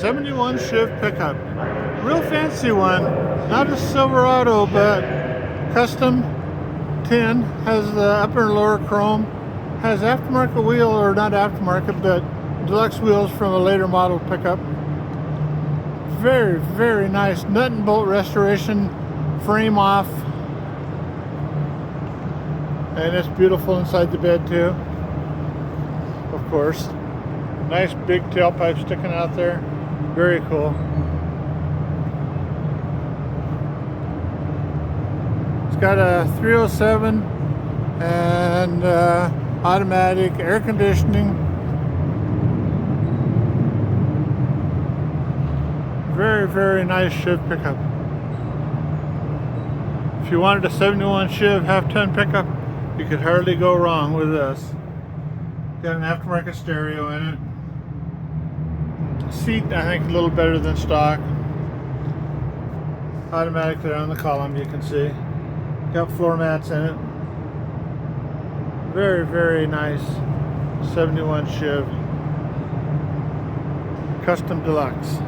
71 Chev pickup. Real fancy one. Not a Silverado, but custom tin. Has the upper and lower chrome. Has aftermarket wheel, or not aftermarket, but deluxe wheels from a later model pickup. Very, very nice. Nut and bolt restoration. Frame off. And it's beautiful inside the bed too. Of course. Nice big tailpipe sticking out there. Very cool. It's got a 307 and automatic air conditioning. Very, very nice Chev pickup. If you wanted a 71 Chev half-ton pickup, you could hardly go wrong with this. Got an aftermarket stereo in it. Seat, I think, a little better than stock. Automatic there on the column, you can see. Got floor mats in it. Very, very nice 71 Chev. Custom Deluxe.